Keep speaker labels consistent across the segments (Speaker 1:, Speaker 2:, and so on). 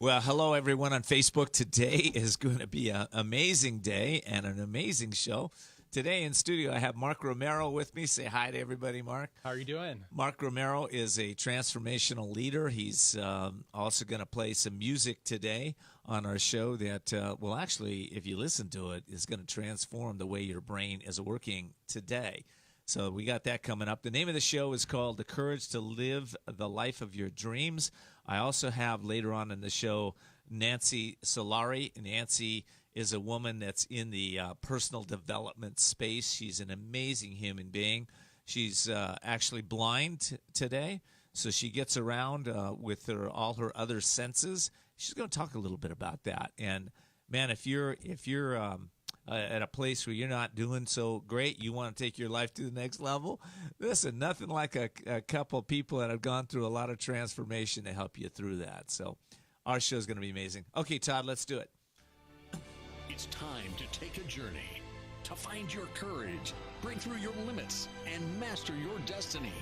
Speaker 1: Well, hello everyone on Facebook. Today is going to be an amazing day and an amazing show. Today in studio, I have Mark Romero with me. Say hi to everybody, Mark.
Speaker 2: How are you doing?
Speaker 1: Mark Romero is a transformational leader. He's also going to play some music today on our show that will actually, if you listen to it, is going to transform the way your brain is working today. So we got that coming up. The name of the show is called The Courage to Live the Life of Your Dreams. I also have later on in the show Nancy Solari. Nancy is a woman that's in the personal development space. She's an amazing human being. She's actually blind today, so she gets around with all her other senses. She's going to talk a little bit about that. And man, if you're at a place where you're not doing so great, you want to take your life to the next level, listen, nothing like a couple people that have gone through a lot of transformation to help you through that. So our show is going to be amazing. Okay, Todd, let's do it.
Speaker 3: It's time to take a journey, to find your courage, break through your limits, and master your destiny.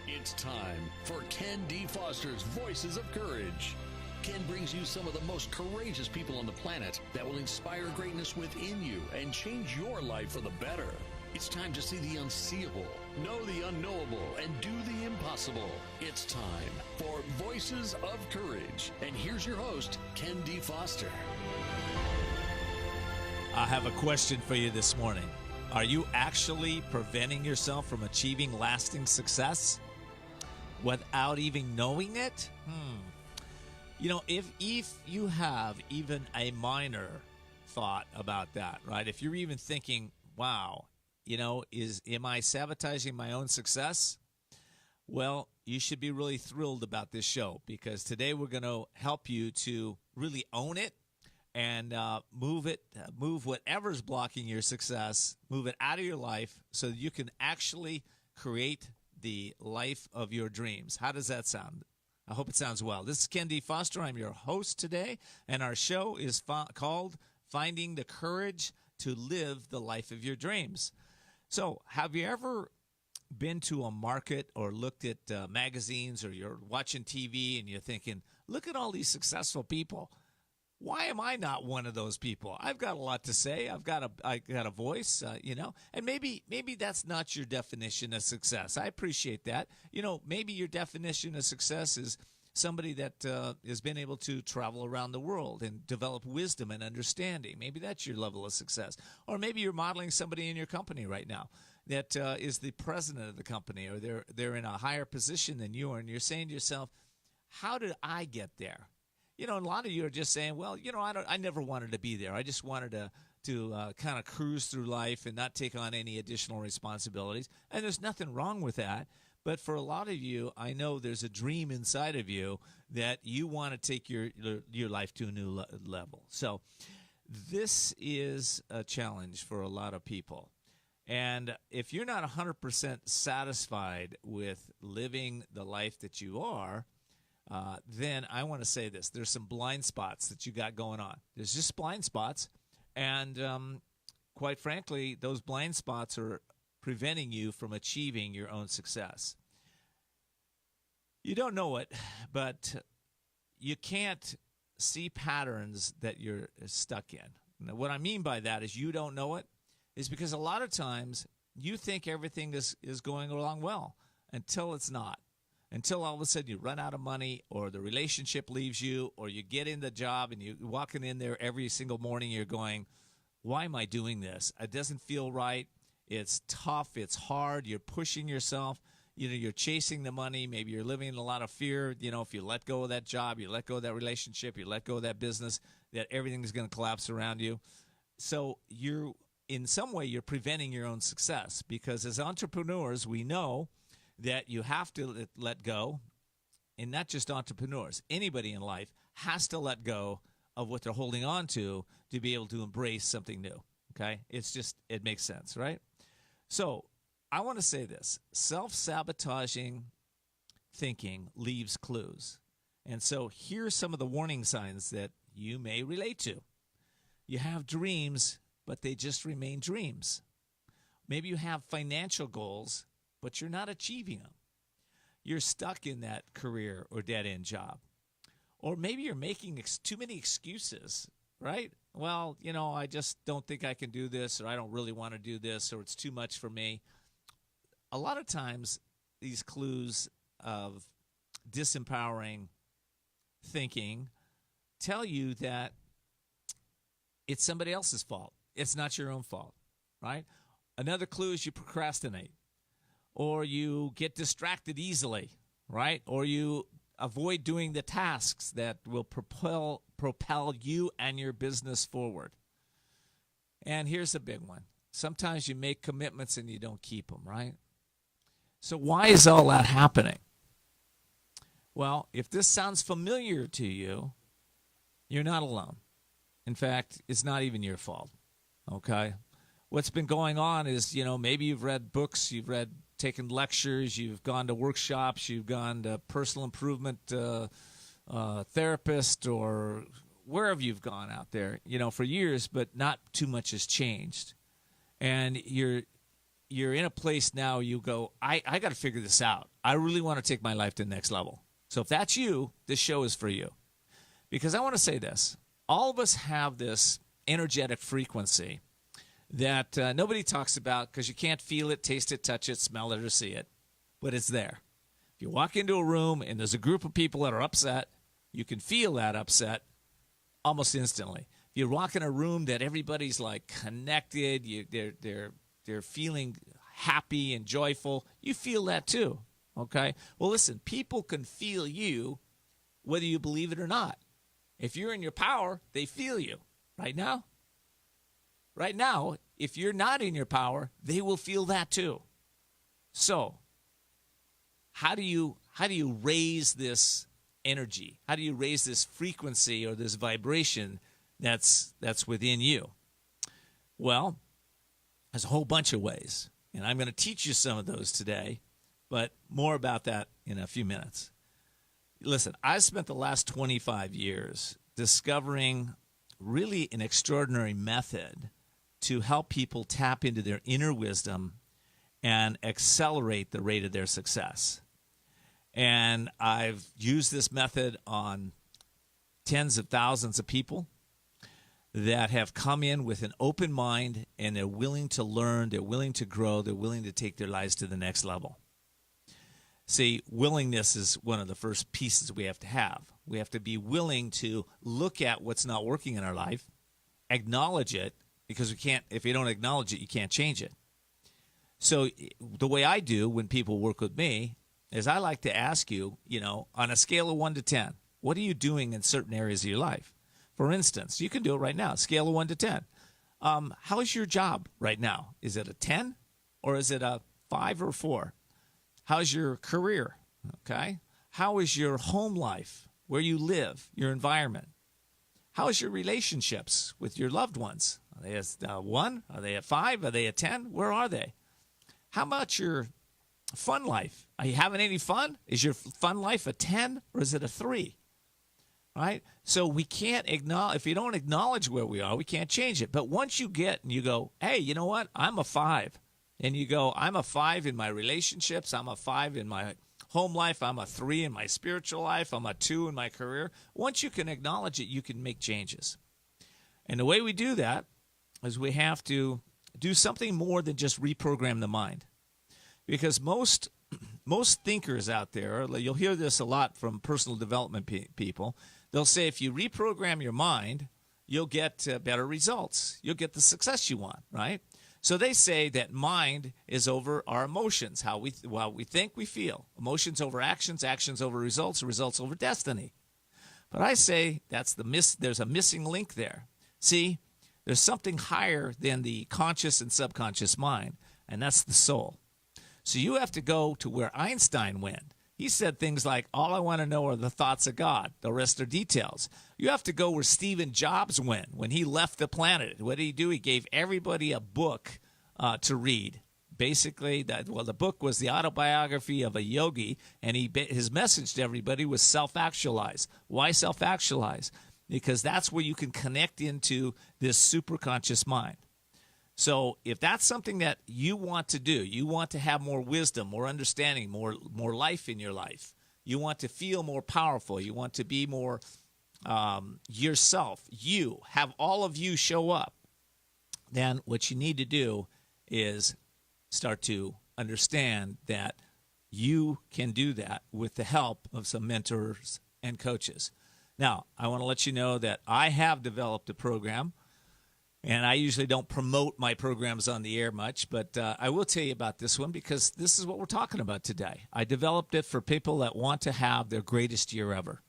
Speaker 3: It's time for Ken D. Foster's Voices of Courage. Ken brings you some of the most courageous people on the planet that will inspire greatness within you and change your life for the better. It's time to see the unseeable, know the unknowable, and do the impossible. It's time for Voices of Courage. And here's your host, Ken D. Foster.
Speaker 1: I have a question for you this morning. Are you actually preventing yourself from achieving lasting success without even knowing it? You know, if you have even a minor thought about that, right? If you're even thinking, wow, you know, am I sabotaging my own success? Well, you should be really thrilled about this show, because today we're going to help you to really own it and move whatever's blocking your success, move it out of your life so that you can actually create the life of your dreams. How does that sound? I hope it sounds well. This is Ken D. Foster. I'm your host today, and our show is called Finding the Courage to Live the Life of Your Dreams. So have you ever been to a market or looked at magazines, or you're watching TV and you're thinking, look at all these successful people. Why am I not one of those people? I've got a lot to say. I got a voice, you know, and maybe that's not your definition of success. I appreciate that. You know, maybe your definition of success is somebody that has been able to travel around the world and develop wisdom and understanding. Maybe that's your level of success. Or maybe you're modeling somebody in your company right now that is the president of the company, or they're in a higher position than you are, and you're saying to yourself, how did I get there? You know, and a lot of you are just saying, well, you know, I never wanted to be there. I just wanted to kind of cruise through life and not take on any additional responsibilities. And there's nothing wrong with that. But for a lot of you, I know there's a dream inside of you that you want to take your life to a new level. So this is a challenge for a lot of people. And if you're not 100% satisfied with living the life that you are, then I want to say this. There's some blind spots that you got going on. There's just blind spots. And quite frankly, those blind spots are preventing you from achieving your own success. You don't know it, but you can't see patterns that you're stuck in. Now, what I mean by that is you don't know it is because a lot of times you think everything is going along well until it's not. Until all of a sudden you run out of money, or the relationship leaves you, or you get in the job and you're walking in there every single morning, you're going, why am I doing this? It doesn't feel right. It's tough. It's hard. You're pushing yourself. You know, you're chasing the money. Maybe you're living in a lot of fear. You know, if you let go of that job, you let go of that relationship, you let go of that business, that everything is going to collapse around you. So in some way, you're preventing your own success, because as entrepreneurs, we know that you have to let go, and not just entrepreneurs. Anybody in life has to let go of what they're holding on to be able to embrace something new, okay? It makes sense, right? So I want to say this. Self-sabotaging thinking leaves clues. And so here's some of the warning signs that you may relate to. You have dreams, but they just remain dreams. Maybe you have financial goals, but you're not achieving them. You're stuck in that career or dead-end job. Or maybe you're making too many excuses, right? Well, I just don't think I can do this, or I don't really want to do this, or it's too much for me. A lot of times, these clues of disempowering thinking tell you that it's somebody else's fault. It's not your own fault, right? Another clue is you procrastinate, or you get distracted easily, right? Or you avoid doing the tasks that will propel you and your business forward. And here's a big one. Sometimes you make commitments and you don't keep them, right? So why is all that happening? Well, if this sounds familiar to you, you're not alone. In fact, it's not even your fault, okay? What's been going on is, maybe you've read books, taken lectures, you've gone to workshops, you've gone to personal improvement therapist, or wherever you've gone out there, for years, but not too much has changed. And you're in a place now you go, I got to figure this out. I really want to take my life to the next level. So if that's you, this show is for you. Because I want to say this. All of us have this energetic frequency that nobody talks about because you can't feel it, taste it, touch it, smell it, or see it. But it's there. If you walk into a room and there's a group of people that are upset, you can feel that upset almost instantly. If you walk in a room that everybody's like connected, they're feeling happy and joyful, you feel that too. Okay? Well, listen, people can feel you whether you believe it or not. If you're in your power, they feel you. Right now, if you're not in your power, they will feel that too. So, how do you raise this energy? How do you raise this frequency or this vibration that's within you? Well, there's a whole bunch of ways, and I'm going to teach you some of those today, but more about that in a few minutes. Listen, I spent the last 25 years discovering really an extraordinary method to help people tap into their inner wisdom and accelerate the rate of their success. And I've used this method on tens of thousands of people that have come in with an open mind, and they're willing to learn, they're willing to grow, they're willing to take their lives to the next level. See, willingness is one of the first pieces we have to have. We have to be willing to look at what's not working in our life, acknowledge it, because if you don't acknowledge it, you can't change it. So the way I do when people work with me is I like to ask you, on a scale of 1 to 10, what are you doing in certain areas of your life? For instance, you can do it right now, scale of 1 to 10. How is your job right now? Is it a 10 or is it a 5 or 4? How's your career? Okay. How is your home life, where you live, your environment? How is your relationships with your loved ones? Are they at 1? Are they at 5? Are they at 10? Where are they? How about your fun life? Are you having any fun? Is your fun life a 10 or is it a 3? Right? So we can't acknowledge, if you don't acknowledge where we are, we can't change it. But once you get and you go, hey, you know what? I'm a 5. And you go, I'm a 5 in my relationships. I'm a 5 in my home life. I'm a 3 in my spiritual life. I'm a 2 in my career. Once you can acknowledge it, you can make changes. And the way we do that is we have to do something more than just reprogram the mind. Because most thinkers out there, you'll hear this a lot from personal development people, they'll say if you reprogram your mind, you'll get better results. You'll get the success you want, right? So they say that mind is over our emotions, how we think, we feel. Emotions over actions, actions over results, results over destiny. But I say there's a missing link there. See, there's something higher than the conscious and subconscious mind, and that's the soul. So you have to go to where Einstein went. He said things like, all I want to know are the thoughts of God. The rest are details. You have to go where Stephen Jobs went when he left the planet. What did he do? He gave everybody a book to read. Basically, the book was the autobiography of a yogi, and his message to everybody was self-actualize. Why self-actualize? Because that's where you can connect into this superconscious mind. So if that's something that you want to do, you want to have more wisdom, more understanding, more life in your life, You want to feel more powerful. You want to be more yourself. You have all of you show up. Then what you need to do is start to understand that you can do that with the help of some mentors and coaches. Now, I want to let you know that I have developed a program, and I usually don't promote my programs on the air much, but I will tell you about this one because this is what we're talking about today. I developed it for people that want to have their greatest year ever.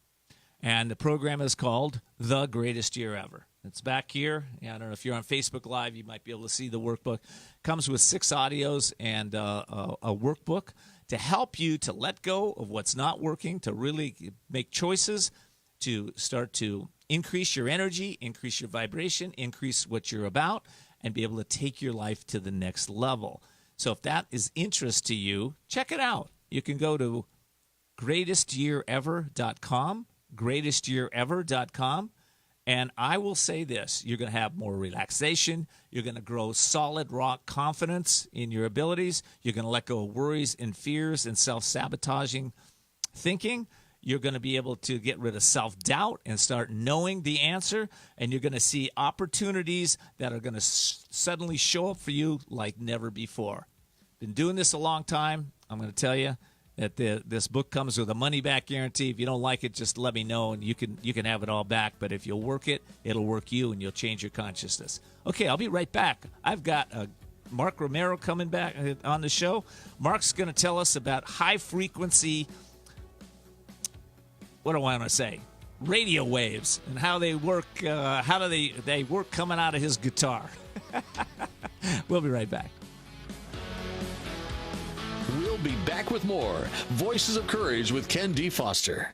Speaker 1: And the program is called The Greatest Year Ever. It's back here. I don't know if you're on Facebook Live, you might be able to see the workbook. Comes with 6 audios and a workbook to help you to let go of what's not working, to really make choices, to start to increase your energy, increase your vibration, increase what you're about, and be able to take your life to the next level. So if that is interest to you, check it out. You can go to greatestyearever.com, greatestyearever.com, and I will say this, you're going to have more relaxation, you're going to grow solid rock confidence in your abilities, you're going to let go of worries and fears and self-sabotaging thinking. You're going to be able to get rid of self-doubt and start knowing the answer, and you're going to see opportunities that are going to suddenly show up for you like never before. Been doing this a long time. I'm going to tell you that this book comes with a money-back guarantee. If you don't like it, just let me know, and you can have it all back. But if you'll work it, it'll work you, and you'll change your consciousness. Okay, I'll be right back. I've got Mark Romero coming back on the show. Mark's going to tell us about high-frequency, what do I want to say, radio waves and how they work, how do they work coming out of his guitar. We'll be right back.
Speaker 3: We'll be back with more Voices of Courage with Ken D. Foster.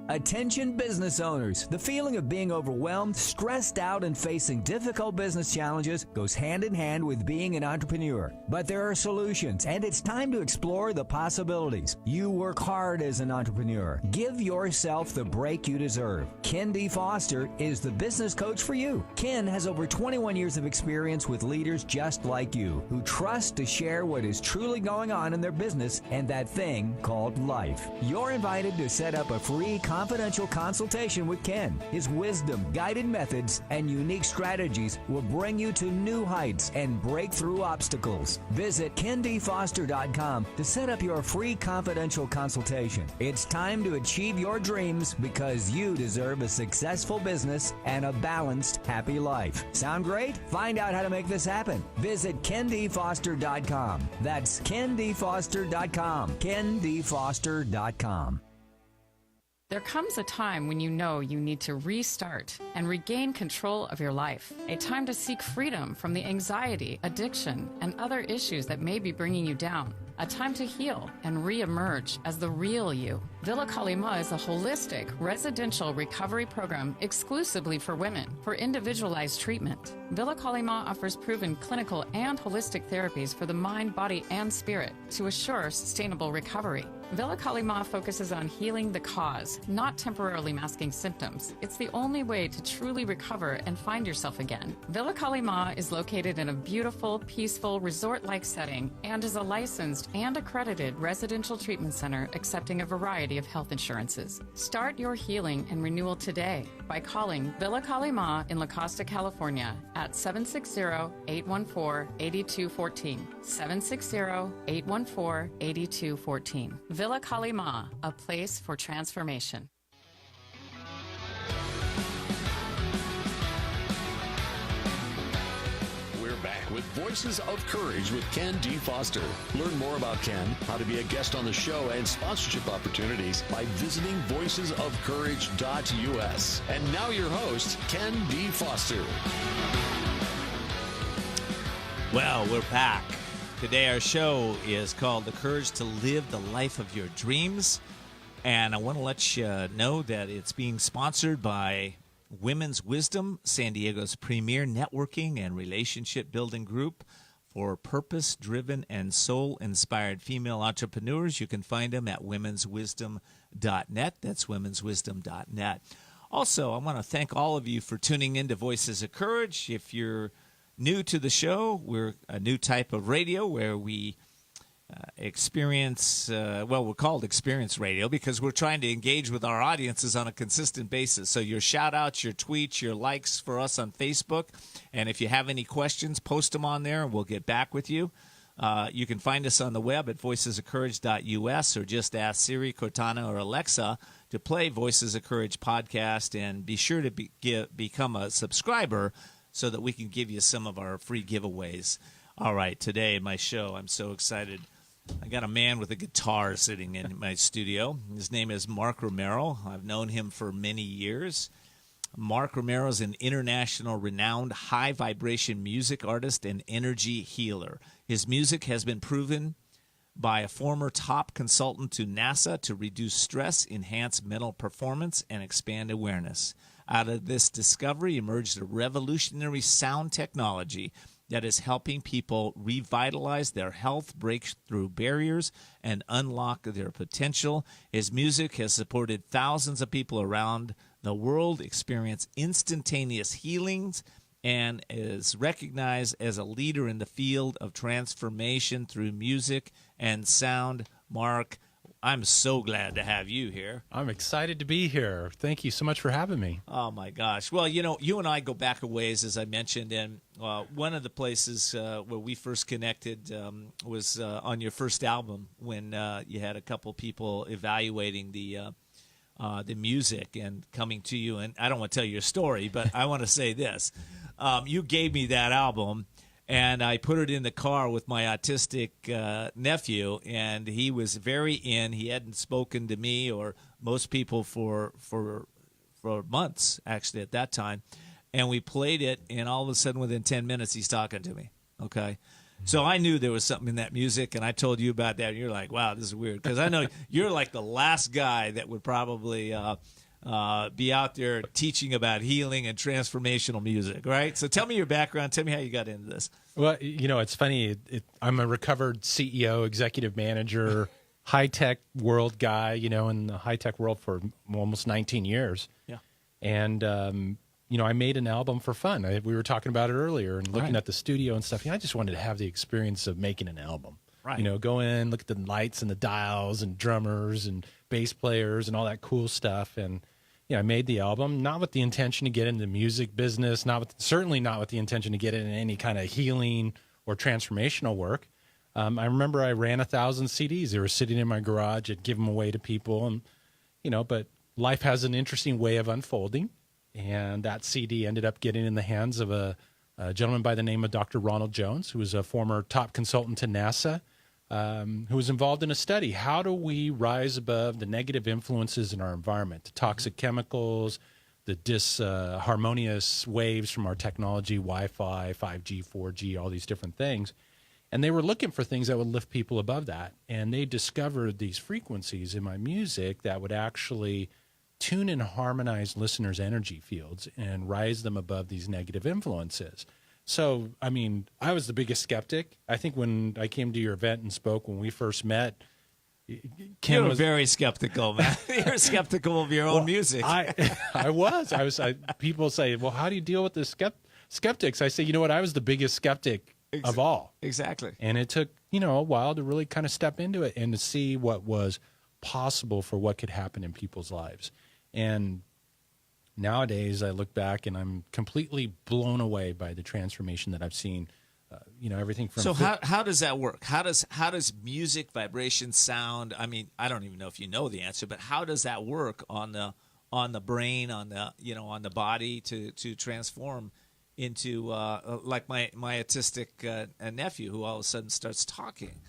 Speaker 2: Attention business owners. The feeling of being overwhelmed, stressed out, and facing difficult business challenges goes hand in hand with being an entrepreneur. But there are solutions, and it's time to explore the possibilities. You work hard as an entrepreneur. Give yourself the break you deserve. Ken D. Foster is the business coach for you. Ken has over 21 years of experience with leaders just like you, who trust to share what is truly going on in their business and that thing called life. You're invited to set up a free confidential consultation with Ken. His wisdom, guided methods, and unique strategies will bring you to new heights and break through obstacles. Visit kendfoster.com to set up your free confidential consultation. It's time to achieve your dreams because you deserve a successful business and a balanced, happy life. Sound great? Find out how to make this happen. Visit kendfoster.com. That's kendfoster.com. kendfoster.com.
Speaker 4: There comes a time when you know you need to restart and regain control of your life. A time to seek freedom from the anxiety, addiction, and other issues that may be bringing you down. A time to heal and re-emerge as the real you. Villa Kalima is a holistic residential recovery program exclusively for women for individualized treatment. Villa Kalima offers proven clinical and holistic therapies for the mind, body, and spirit to assure sustainable recovery. Villa Kalima focuses on healing the cause, not temporarily masking symptoms. It's the only way to truly recover and find yourself again. Villa Kalima is located in a beautiful, peaceful, resort-like setting and is a licensed and accredited residential treatment center accepting a variety of health insurances. Start your healing and renewal today by calling Villa Kalima in La Costa, California at 760-814-8214. 760-814-8214. Villa Kalima, a place for transformation.
Speaker 3: We're back with Voices of Courage with Ken D. Foster. Learn more about Ken, how to be a guest on the show, and sponsorship opportunities by visiting voicesofcourage.us. And now your host, Ken D. Foster.
Speaker 1: Well, we're back. Today our show is called The Courage to Live the Life of Your Dreams. And I want to let you know that it's being sponsored by Women's Wisdom, San Diego's premier networking and relationship building group for purpose-driven and soul-inspired female entrepreneurs. You can find them at womenswisdom.net. That's womenswisdom.net. Also, I want to thank all of you for tuning in to Voices of Courage. If you're new to the show, we're a new type of radio where we experience, we're called Experience Radio because we're trying to engage with our audiences on a consistent basis. So your shout-outs, your tweets, your likes for us on Facebook. And if you have any questions, post them on there and we'll get back with you. You can find us on the web at voicesofcourage.us or just ask Siri, Cortana, or Alexa to play Voices of Courage podcast, and be sure to become a subscriber so that we can give you some of our free giveaways. All right, today in my show, I'm so excited. I got a man with a guitar sitting in my studio. His name is Mark Romero. I've known him for many years. Mark Romero is an international renowned high-vibration music artist and energy healer. His music has been proven by a former top consultant to NASA to reduce stress, enhance mental performance, and expand awareness. Out of this discovery emerged a revolutionary sound technology that is helping people revitalize their health, break through barriers, and unlock their potential. His music has supported thousands of people around the world experience instantaneous healings and is recognized as a leader in the field of transformation through music and sound. Mark, I'm so glad to have you here.
Speaker 5: I'm excited to be here. Thank you so much for having me.
Speaker 1: Oh, my gosh. Well, you and I go back a ways, as I mentioned, and one of the places where we first connected was on your first album when you had a couple people evaluating the music and coming to you. And I don't want to tell your story, but I want to say this. You gave me that album, and I put it in the car with my autistic nephew, and he was very in. He hadn't spoken to me or most people for months, actually, at that time. And we played it, and all of a sudden, within 10 minutes, he's talking to me, okay? So I knew there was something in that music, and I told you about that, and you're like, wow, this is weird. Because I know you're like the last guy that would probably be out there teaching about healing and transformational music, right? So tell me your background. Tell me how you got into this.
Speaker 5: Well, it's funny. I'm a recovered CEO, executive manager, high-tech world guy, in the high-tech world for almost 19 years. Yeah. And, I made an album for fun. We were talking about it earlier and looking at the studio and stuff. I just wanted to have the experience of making an album. Right. Go in, look at the lights and the dials and drummers and bass players and all that cool stuff. And, I made the album, not with the intention to get into the music business, certainly not with the intention to get into any kind of healing or transformational work. I remember I ran 1,000 CDs. They were sitting in my garage. I'd give them away to people. And, but life has an interesting way of unfolding. And that CD ended up getting in the hands of a gentleman by the name of Dr. Ronald Jones, who was a former top consultant to NASA, who was involved in a study. How do we rise above the negative influences in our environment, the toxic chemicals, the disharmonious waves from our technology, Wi-Fi, 5G, 4G, all these different things. And they were looking for things that would lift people above that. And they discovered these frequencies in my music that would actually tune and harmonize listeners' energy fields and rise them above these negative influences. So, I was the biggest skeptic. I think when I came to your event and spoke when we first met,
Speaker 1: Ken was very skeptical, man. You're skeptical of your own music.
Speaker 5: I was. People say, well, how do you deal with the skeptics? I say, you know what? I was the biggest skeptic of all.
Speaker 1: Exactly.
Speaker 5: And it took, a while to really kind of step into it and to see what was possible for what could happen in people's lives. And nowadays, I look back and I'm completely blown away by the transformation that I've seen. Everything from.
Speaker 1: So how does that work? How does music, vibration, sound? I don't even know if you know the answer, but how does that work on the brain, on the body to transform into like my autistic nephew who all of a sudden starts talking?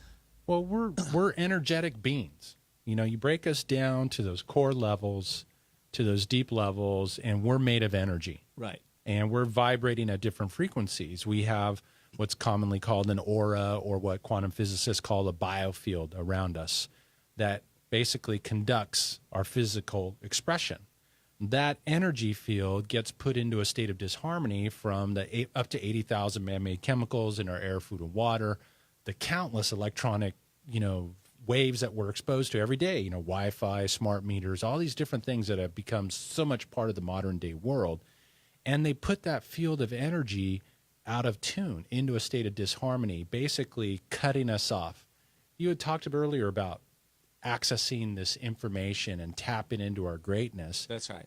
Speaker 5: Well, we're energetic beings. You break us down to those core levels, to those deep levels, and we're made of energy.
Speaker 1: Right.
Speaker 5: And we're vibrating at different frequencies. We have what's commonly called an aura, or what quantum physicists call a biofield around us that basically conducts our physical expression. That energy field gets put into a state of disharmony from the up to 80,000 man-made chemicals in our air, food, and water, the countless electronic, waves that we're exposed to every day, Wi-Fi, smart meters, all these different things that have become so much part of the modern day world. And they put that field of energy out of tune into a state of disharmony, basically cutting us off. you had talked earlier about accessing this information and tapping into our greatness.
Speaker 1: That's right.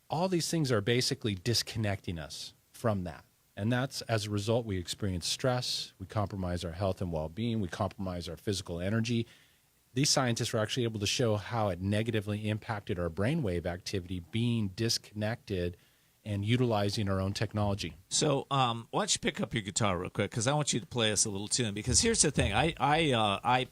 Speaker 5: All these things are basically disconnecting us from that. And that's, as a result, we experience stress, we compromise our health and well-being, we compromise our physical energy. These scientists were actually able to show how it negatively impacted our brainwave activity being disconnected and utilizing our own technology.
Speaker 1: So why don't you pick up your guitar real quick, because I want you to play us a little tune. Because here's the thing. I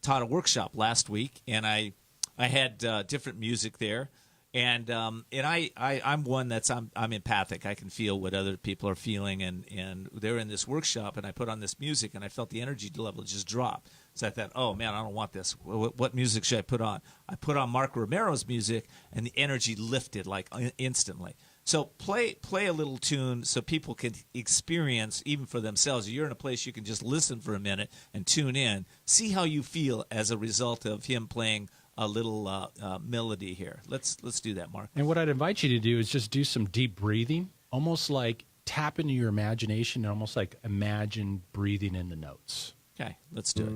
Speaker 1: taught a workshop last week, and I had different music there. And I'm one that's I'm empathic. I can feel what other people are feeling, and they're in this workshop, and I put on this music, and I felt the energy level just drop. So I thought, oh man, I don't want this. What music should I put on? I put on Mark Romero's music, and the energy lifted like instantly. So play a little tune so people can experience even for themselves. You're in a place you can just listen for a minute and tune in, see how you feel as a result of him playing a little melody here. Let's do that, Mark.
Speaker 5: And what I'd invite you to do is just do some deep breathing, almost like tap into your imagination and almost like imagine breathing in the notes.
Speaker 1: Okay, let's do it.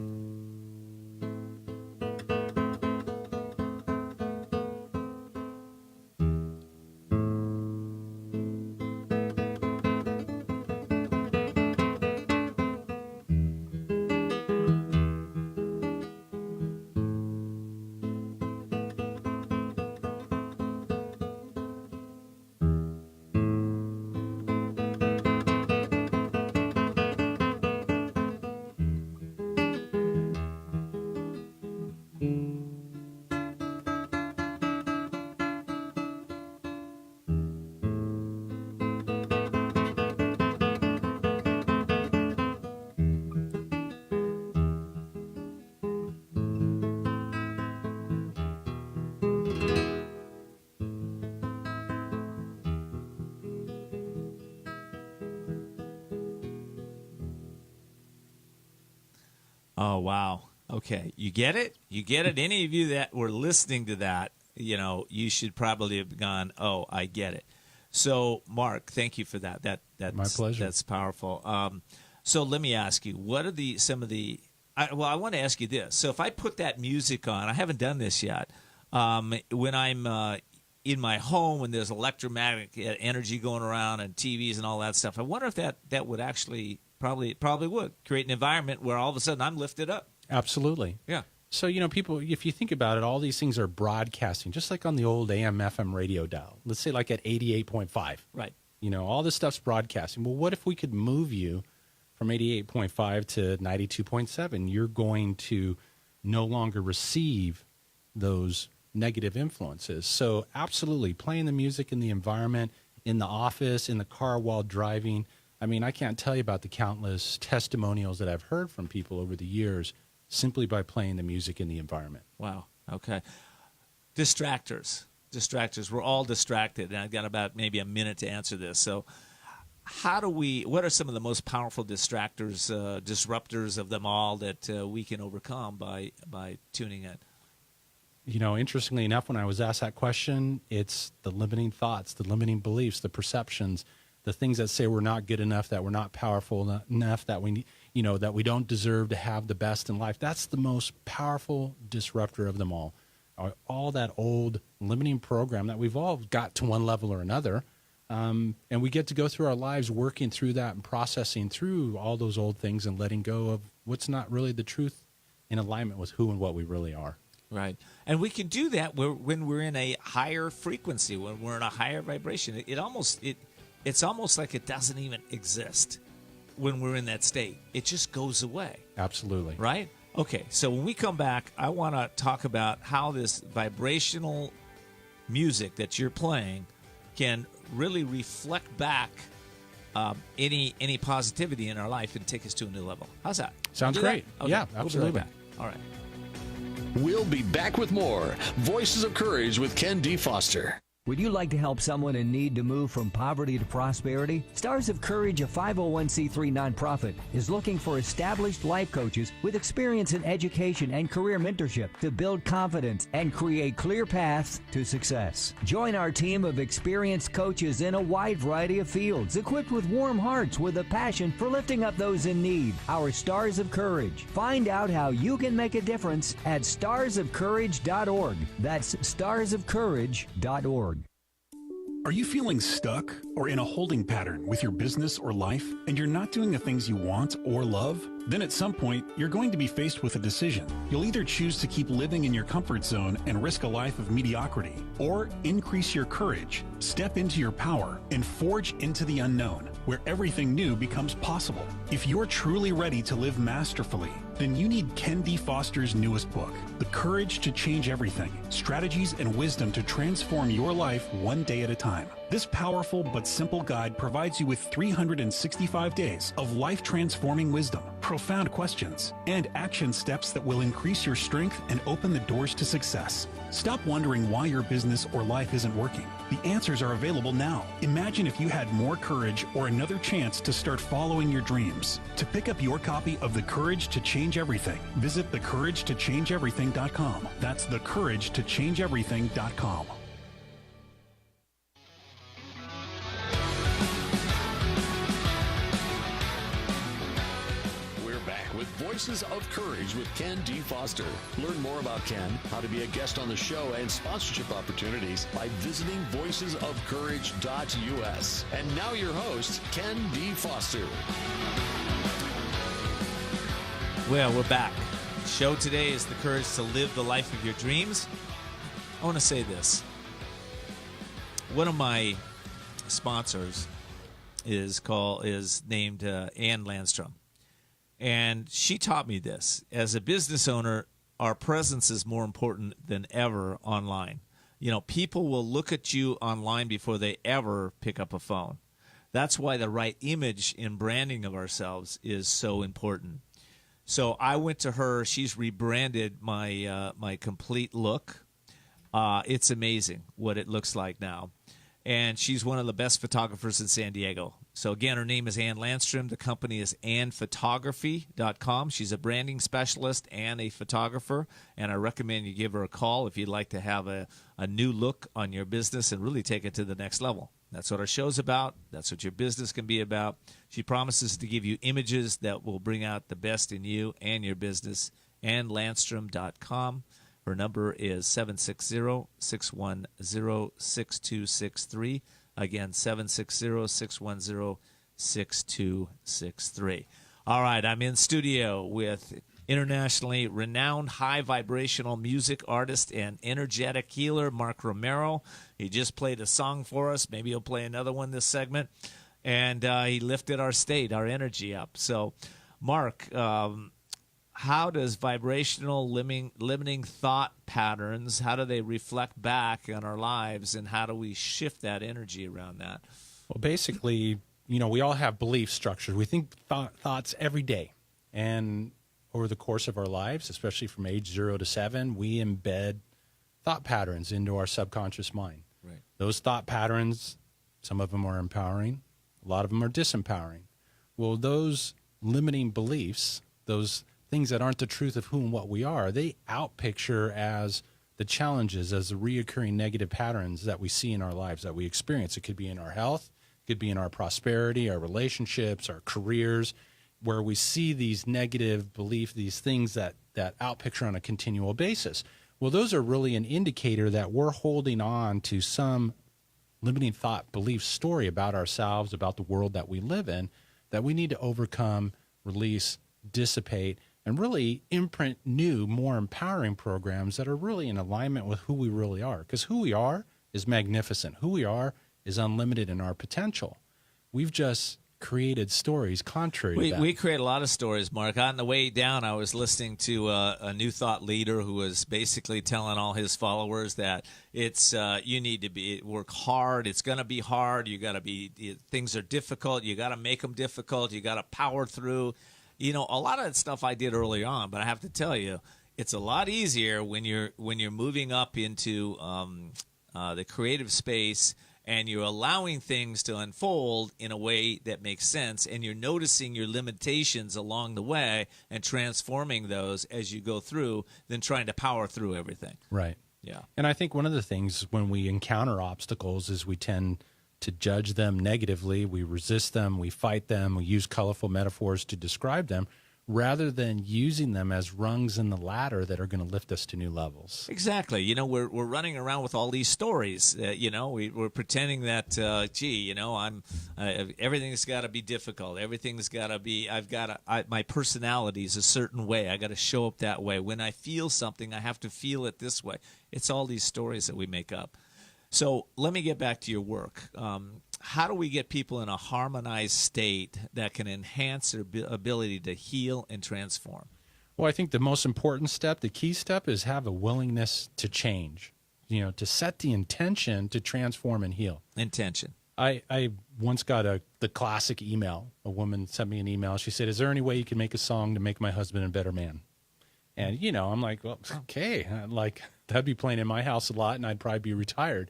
Speaker 1: Oh, wow. Okay. You get it? You get it? Any of you that were listening to that, you should probably have gone, oh, I get it. So, Mark, thank you for that. That's
Speaker 5: my pleasure.
Speaker 1: That's powerful. So let me ask you, what are I want to ask you this. So if I put that music on, I haven't done this yet, when I'm in my home and there's electromagnetic energy going around and TVs and all that stuff, I wonder if that would actually probably would create an environment where all of a sudden I'm lifted up.
Speaker 5: Absolutely.
Speaker 1: Yeah.
Speaker 5: So, people, if you think about it, all these things are broadcasting, just like on the old AM, FM radio dial. Let's say like at 88.5.
Speaker 1: Right.
Speaker 5: All this stuff's broadcasting. Well, what if we could move you from 88.5 to 92.7? You're going to no longer receive those negative influences. So absolutely, playing the music in the environment, in the office, in the car while driving. I mean, I can't tell you about the countless testimonials that I've heard from people over the years simply by playing the music in the environment.
Speaker 1: Wow. Okay. Distractors. We're all distracted, and I've got about maybe a minute to answer this. So what are some of the most powerful distractors, disruptors of them all that we can overcome by tuning in?
Speaker 5: Interestingly enough, when I was asked that question, it's the limiting thoughts, the limiting beliefs, the perceptions, the things that say we're not good enough, that we're not powerful enough, that we that we don't deserve to have the best in life. That's the most powerful disruptor of them all. All that old limiting program that we've all got to one level or another. And we get to go through our lives working through that and processing through all those old things and letting go of what's not really the truth in alignment with who and what we really are.
Speaker 1: Right. And we can do that when we're in a higher frequency, when we're in a higher vibration. It's almost like it doesn't even exist when we're in that state. It just goes away.
Speaker 5: Absolutely.
Speaker 1: Right? Okay, so when we come back, I want to talk about how this vibrational music that you're playing can really reflect back any positivity in our life and take us to a new level. How's that?
Speaker 5: Sounds great.
Speaker 1: Okay.
Speaker 5: Yeah,
Speaker 1: We'll
Speaker 5: absolutely.
Speaker 1: be right back. All right.
Speaker 3: We'll be back with more Voices of Courage with Ken D. Foster
Speaker 2: Would you like to help someone in need to move from poverty to prosperity? Stars of Courage, a 501c3 nonprofit, is looking for established life coaches with experience in education and career mentorship to build confidence and create clear paths to success. Join our team of experienced coaches in a wide variety of fields, equipped with warm hearts with a passion for lifting up those in need. Our Stars of Courage. Find out how you can make a difference at starsofcourage.org. That's starsofcourage.org.
Speaker 6: Are you feeling stuck or in a holding pattern with your business or life, and you're not doing the things you want or love? Then at some point, you're going to be faced with a decision. You'll either choose to keep living in your comfort zone and risk a life of mediocrity, or increase your courage, step into your power, and forge into the unknown, where everything new becomes possible. If you're truly ready to live masterfully, then you need Ken D. Foster's newest book, The Courage to Change Everything, Strategies and Wisdom to Transform Your Life One Day at a Time. This powerful but simple guide provides you with 365 days of life-transforming wisdom, profound questions, and action steps that will increase your strength and open the doors to success. Stop wondering why your business or life isn't working. The answers are available now. Imagine if you had more courage or another chance to start following your dreams. To pick up your copy of The Courage to Change Everything, visit thecouragetochangeeverything.com. That's thecouragetochangeeverything.com.
Speaker 3: Voices of Courage with Ken D. Foster. Learn more about Ken, how to be a guest on the show, and sponsorship opportunities by visiting voicesofcourage.us. And now your host, Ken D. Foster.
Speaker 1: Well, we're back. The show today is The Courage to Live the Life of Your Dreams. I want to say this. One of my sponsors is named Ann Landstrom. And she taught me this. As a business owner, our presence is more important than ever online. You know, people will look at you online before they ever pick up a phone. That's why the right image in branding of ourselves is so important. So I went to her. She's rebranded my complete look. It's amazing what it looks like now. And she's one of the best photographers in San Diego. So, again, her name is Ann Landstrom. The company is annphotography.com. She's a branding specialist and a photographer, and I recommend you give her a call if you'd like to have a new look on your business and really take it to the next level. That's what our show's about. That's what your business can be about. She promises to give you images that will bring out the best in you and your business. AnnLandstrom.com. Her number is 760-610-6263. Again, 760-610-6263. All right, I'm in studio with internationally renowned high vibrational music artist and energetic healer, Mark Romero. He just played a song for us. Maybe he'll play another one this segment. And he lifted our state, our energy up. So, Mark, how does vibrational limiting thought patterns, how do they reflect back on our lives, and how do we shift that energy around that?
Speaker 5: Well, basically, we all have belief structures. We think thoughts every day. And over the course of our lives, especially from age 0 to 7, we embed thought patterns into our subconscious mind.
Speaker 1: Right.
Speaker 5: Those thought patterns, some of them are empowering, a lot of them are disempowering. Well, those limiting beliefs, those things that aren't the truth of who and what we are, they outpicture as the challenges, as the reoccurring negative patterns that we see in our lives, that we experience. It could be in our health, it could be in our prosperity, our relationships, our careers, where we see these negative beliefs, these things that outpicture on a continual basis. Well, those are really an indicator that we're holding on to some limiting thought, belief story about ourselves, about the world that we live in, that we need to overcome, release, dissipate, and really imprint new, more empowering programs that are really in alignment with who we really are. Because who we are is magnificent. Who we are is unlimited in our potential. We've just created stories contrary to that.
Speaker 1: We create a lot of stories, Mark. On the way down, I was listening to a new thought leader who was basically telling all his followers that it's you need to work hard. It's going to be hard. You got to things are difficult. You got to make them difficult. You got to power through. A lot of that stuff I did early on, but I have to tell you, it's a lot easier when you're moving up into the creative space, and you're allowing things to unfold in a way that makes sense, and you're noticing your limitations along the way and transforming those as you go through, than trying to power through everything.
Speaker 5: Right.
Speaker 1: Yeah.
Speaker 5: And I think one of the things when we encounter obstacles is we tend to judge them negatively. We resist them. We fight them. We use colorful metaphors to describe them, rather than using them as rungs in the ladder that are going to lift us to new levels.
Speaker 1: Exactly. You know, we're running around with all these stories. You know, we're pretending that, everything's got to be difficult. Everything's got to be. My personality is a certain way. I got to show up that way. When I feel something, I have to feel it this way. It's all these stories that we make up. So let me get back to your work. How do we get people in a harmonized state that can enhance their ability to heal and transform?
Speaker 5: Well, I think the most important step, the key step, is have a willingness to change, to set the intention to transform and heal. Intention. I once got the classic email. A woman sent me an email. She said, "Is there any way you can make a song to make my husband a better man?" And, I'm like, well, okay, that'd be playing in my house a lot, and I'd probably be retired.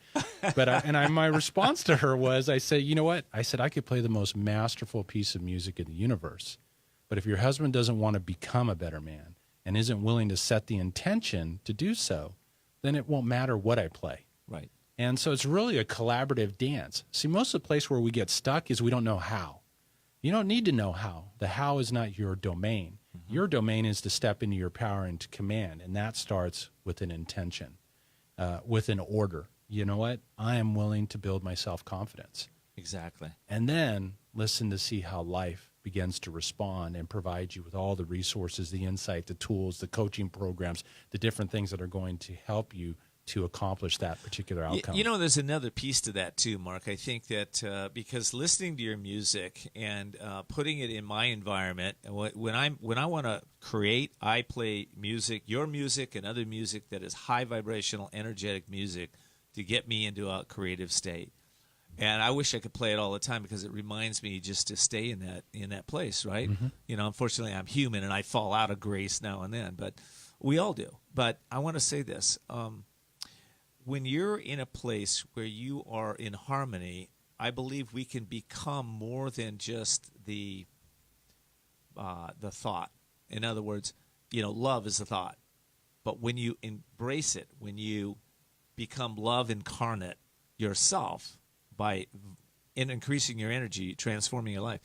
Speaker 5: But my response to her was, I said, you know what? I said, I could play the most masterful piece of music in the universe. But if your husband doesn't want to become a better man and isn't willing to set the intention to do so, then it won't matter what I play.
Speaker 1: Right.
Speaker 5: And so it's really a collaborative dance. See, most of the place where we get stuck is we don't know how. You don't need to know how. The how is not your domain. Mm-hmm. Your domain is to step into your power and to command, and that starts with an intention, with an order. You know what? I am willing to build my self-confidence.
Speaker 1: Exactly.
Speaker 5: And then listen to see how life begins to respond and provide you with all the resources, the insight, the tools, the coaching programs, the different things that are going to help you to accomplish that particular outcome.
Speaker 1: There's another piece to that too, Mark. I think that because listening to your music and putting it in my environment, when I want to create, I play music, your music and other music that is high vibrational, energetic music to get me into a creative state. And I wish I could play it all the time because it reminds me just to stay in that place, right? Mm-hmm. Unfortunately, I'm human and I fall out of grace now and then, but we all do. But I want to say this. When you're in a place where you are in harmony, I believe we can become more than just the thought. In other words, love is a thought. But when you embrace it, when you become love incarnate yourself by increasing your energy, transforming your life,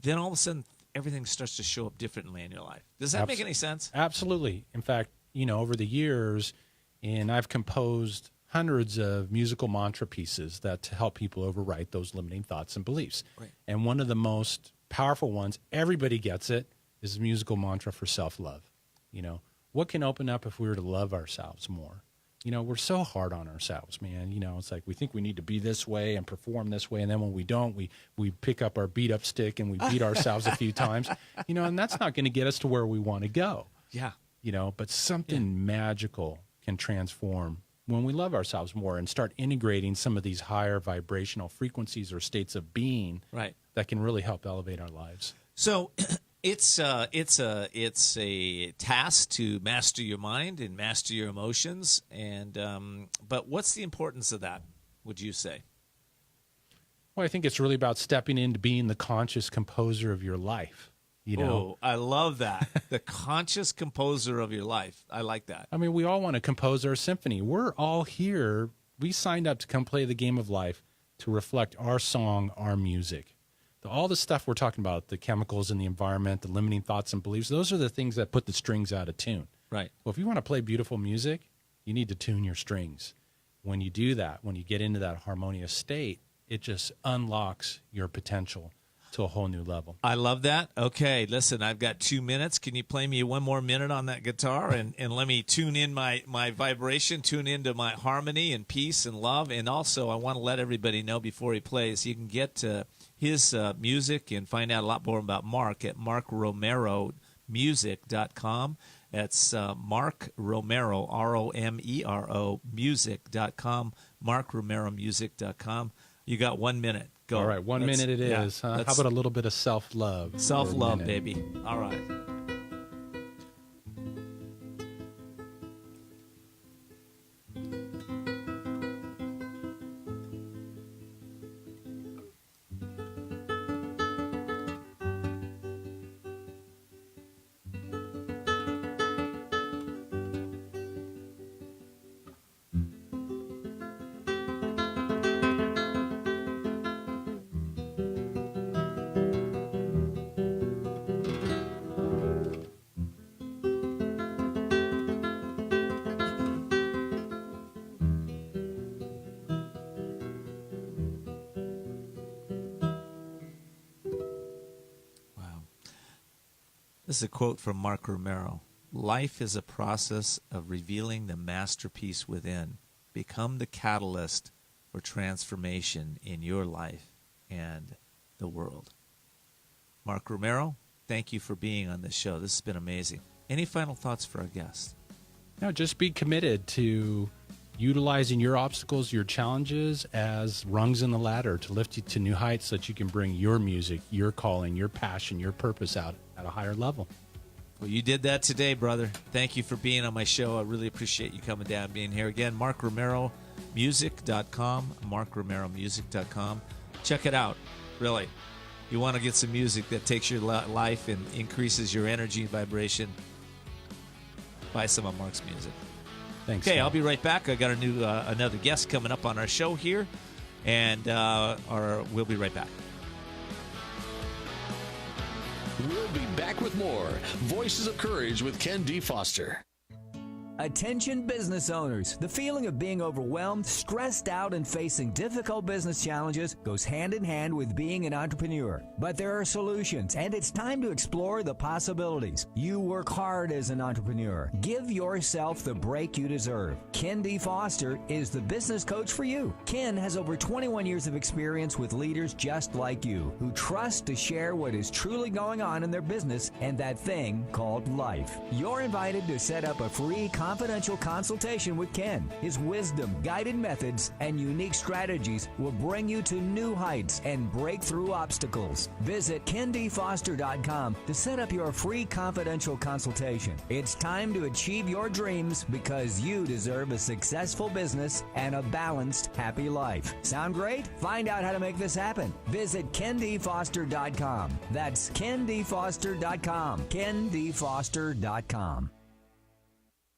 Speaker 1: then all of a sudden everything starts to show up differently in your life. Does that make any sense?
Speaker 5: Absolutely. In fact, over the years, and I've composed hundreds of musical mantra pieces that to help people overwrite those limiting thoughts and beliefs. Right. And one of the most powerful ones, everybody gets it, is a musical mantra for self-love. What can open up if we were to love ourselves more? We're so hard on ourselves, man. It's like we think we need to be this way and perform this way, and then when we don't, we pick up our beat-up stick and we beat ourselves a few times. And that's not going to get us to where we want to go.
Speaker 1: Yeah.
Speaker 5: But something magical can transform when we love ourselves more and start integrating some of these higher vibrational frequencies or states of being that can really help elevate our lives.
Speaker 1: So it's a task to master your mind and master your emotions. But what's the importance of that, would you say?
Speaker 5: Well, I think it's really about stepping into being the conscious composer of your life.
Speaker 1: Oh, I love that. The conscious composer of your life. I like that.
Speaker 5: I mean, we all want to compose our symphony. We're all here. We signed up to come play the game of life to reflect our song, our music. All the stuff we're talking about, the chemicals in the environment, the limiting thoughts and beliefs, those are the things that put the strings out of tune.
Speaker 1: Right.
Speaker 5: Well, if you want to play beautiful music, you need to tune your strings. When you do that, when you get into that harmonious state, it just unlocks your potential to a whole new level.
Speaker 1: I love that. Okay, listen, I've got 2 minutes. Can you play me one more minute on that guitar and let me tune in my vibration, tune into my harmony and peace and love? And also, I want to let everybody know before he plays, you can get his music and find out a lot more about Mark at markromeromusic.com. That's Mark Romero, R-O-M-E-R-O, music.com, markromeromusic.com. You got 1 minute. Go.
Speaker 5: All right, 1 minute it is. How about a little bit of self-love?
Speaker 1: Self-love, baby. All right. This is a quote from Mark Romero. Life is a process of revealing the masterpiece within. Become the catalyst for transformation in your life and the world. Mark Romero, thank you for being on this show. This has been amazing. Any final thoughts for our guests?
Speaker 5: No, just be committed to utilizing your obstacles, your challenges as rungs in the ladder to lift you to new heights so that you can bring your music, your calling, your passion, your purpose out at a higher level.
Speaker 1: Well, you did that today, brother. Thank you for being on my show. I really appreciate you coming down and being here again. MarkRomeroMusic.com, MarkRomeroMusic.com. Check it out, really. You want to get some music that takes your life and increases your energy and vibration, buy some of Mark's music.
Speaker 5: Thanks.
Speaker 1: Okay,
Speaker 5: man.
Speaker 1: I'll be right back. I got another guest coming up on our show here, and we'll be right back.
Speaker 3: We'll be back with more Voices of Courage with Ken D. Foster.
Speaker 2: Attention business owners. The feeling of being overwhelmed, stressed out, and facing difficult business challenges goes hand in hand with being an entrepreneur. But there are solutions, and it's time to explore the possibilities. You work hard as an entrepreneur. Give yourself the break you deserve. Ken D. Foster is the business coach for you. Ken has over 21 years of experience with leaders just like you, who trust to share what is truly going on in their business and that thing called life. You're invited to set up a free confidential consultation with Ken. His wisdom, guided methods, and unique strategies will bring you to new heights and break through obstacles. Visit KenDFoster.com to set up your free confidential consultation. It's time to achieve your dreams because you deserve a successful business and a balanced, happy life. Sound great? Find out how to make this happen. Visit KenDFoster.com. That's KenDFoster.com. KenDFoster.com.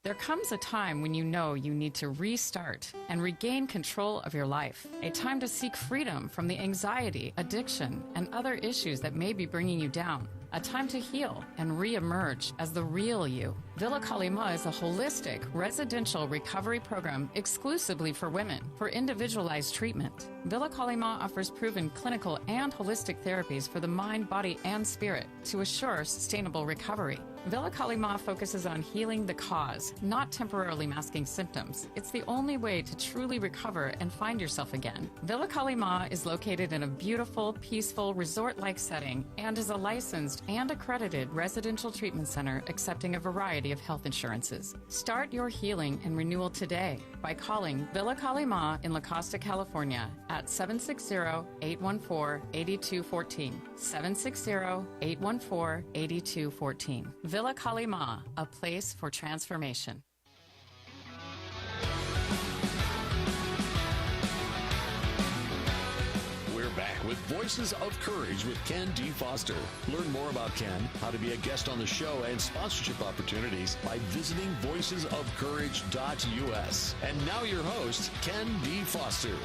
Speaker 4: There comes a time when you know you need to restart and regain control of your life. A time to seek freedom from the anxiety, addiction, and other issues that may be bringing you down. A time to heal and re-emerge as the real you. Villa Kalima is a holistic residential recovery program exclusively for women for individualized treatment. Villa Kalima offers proven clinical and holistic therapies for the mind, body, and spirit to assure sustainable recovery. Villa Kalima focuses on healing the cause, not temporarily masking symptoms. It's the only way to truly recover and find yourself again. Villa Kalima is located in a beautiful, peaceful, resort-like setting and is a licensed and accredited residential treatment center accepting a variety of health insurances. Start your healing and renewal today by calling Villa Kalima in La Costa, California at 760-814-8214. 760-814-8214. Villa Kalima, a place for transformation.
Speaker 3: We're back with Voices of Courage with Ken D. Foster. Learn more about Ken, how to be a guest on the show, and sponsorship opportunities by visiting voicesofcourage.us. And now your host, Ken D. Foster.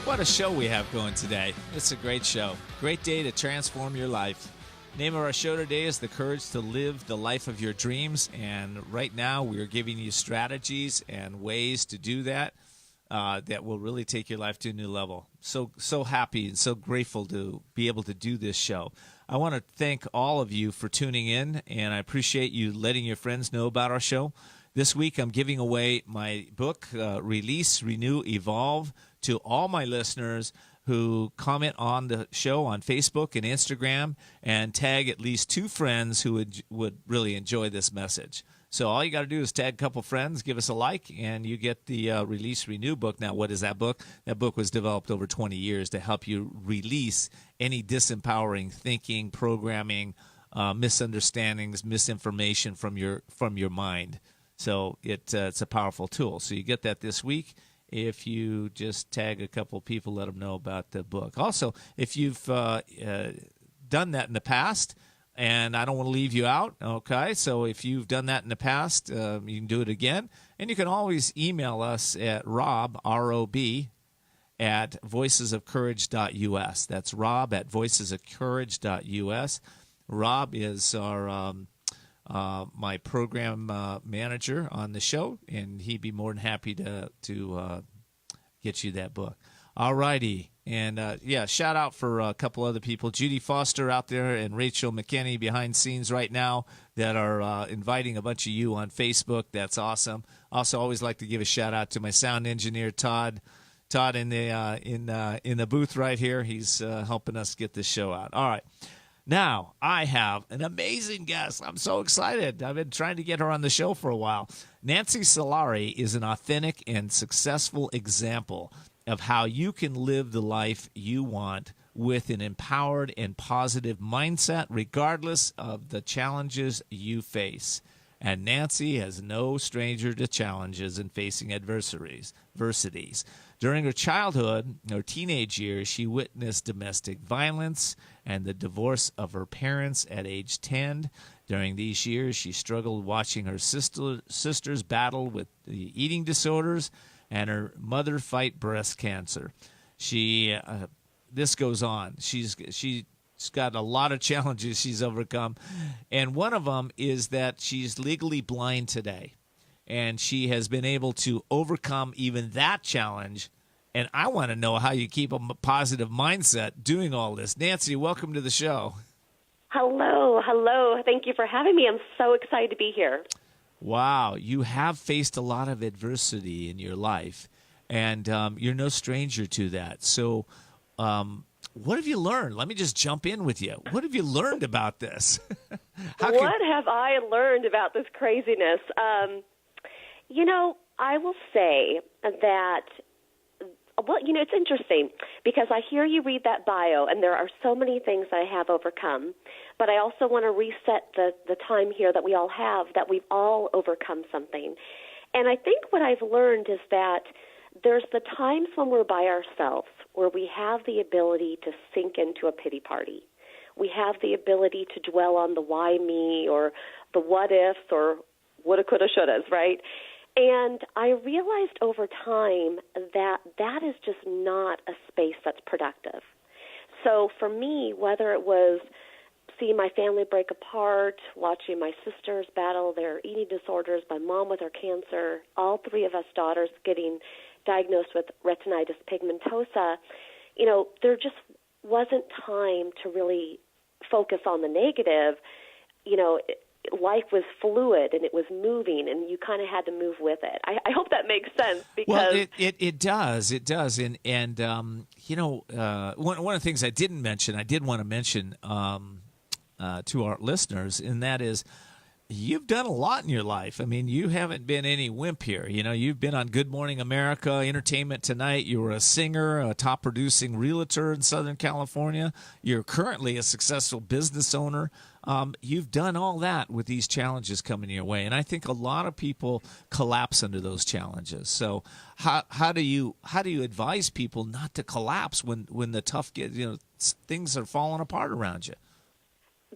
Speaker 1: What a show we have going today. It's a great show. Great day to transform your life. Name of our show today is The Courage to Live the Life of Your Dreams. And right now we are giving you strategies and ways to do that that will really take your life to a new level. So happy and so grateful to be able to do this show. I want to thank all of you for tuning in, and I appreciate you letting your friends know about our show. This week I'm giving away my book, Release, Renew, Evolve, to all my listeners who comment on the show on Facebook and Instagram and tag at least 2 friends who would really enjoy this message. So all you got to do is tag a couple friends, give us a like, and you get the Release, Renew book. Now, what is that book? That book was developed over 20 years to help you release any disempowering thinking, programming, misunderstandings, misinformation from your mind. So it's a powerful tool. So you get that this week. If you just tag a couple of people, let them know about the book. Also, if you've done that in the past, and I don't want to leave you out, okay? So if you've done that in the past, you can do it again. And you can always email us at Rob, R-O-B, at voicesofcourage.us. That's Rob at voicesofcourage.us. Rob is our my program manager on the show, and he'd be more than happy to get you that book. All righty. And, shout out for a couple other people. Judy Foster out there and Rachel McKinney behind scenes right now that are inviting a bunch of you on Facebook. That's awesome. Also, always like to give a shout out to my sound engineer, Todd. Todd in the booth right here. He's helping us get this show out. All right. Now, I have an amazing guest. I'm so excited. I've been trying to get her on the show for a while. Nancy Solari is an authentic and successful example of how you can live the life you want with an empowered and positive mindset, regardless of the challenges you face. And Nancy is no stranger to challenges and facing adversities. During her childhood or teenage years, she witnessed domestic violence and the divorce of her parents at age 10. During these years, she struggled watching her sisters battle with eating disorders and her mother fight breast cancer. This goes on. She's got a lot of challenges she's overcome, and one of them is that she's legally blind today, and she has been able to overcome even that challenge. And I want to know how you keep a positive mindset doing all this. Nancy, welcome to the show.
Speaker 7: Hello. Thank you for having me. I'm so excited to be here.
Speaker 1: Wow, you have faced a lot of adversity in your life, and you're no stranger to that. So what have you learned? Let me just jump in with you. What have you learned about this?
Speaker 7: What have I learned about this craziness? I will say that, it's interesting because I hear you read that bio, and there are so many things I have overcome, but I also want to reset the time here that we all have, that we've all overcome something. And I think what I've learned is that there's the times when we're by ourselves where we have the ability to sink into a pity party. We have the ability to dwell on the why me or the what ifs or woulda, coulda, shouldas, right? And I realized over time that is just not a space that's productive. So for me, whether it was seeing my family break apart, watching my sisters battle their eating disorders, my mom with her cancer, all three of us daughters getting diagnosed with retinitis pigmentosa, there just wasn't time to really focus on the negative. Life was fluid and it was moving, and you kind of had to move with it. I hope that makes sense. Because
Speaker 1: it does. And one of the things I didn't mention, I did want to mention to our listeners, and that is, you've done a lot in your life. I mean, you haven't been any wimp here. You've been on Good Morning America, Entertainment Tonight. You were a singer, a top producing realtor in Southern California. You're currently a successful business owner. You've done all that with these challenges coming your way, and I think a lot of people collapse under those challenges. So, how do you advise people not to collapse when the tough things are falling apart around you?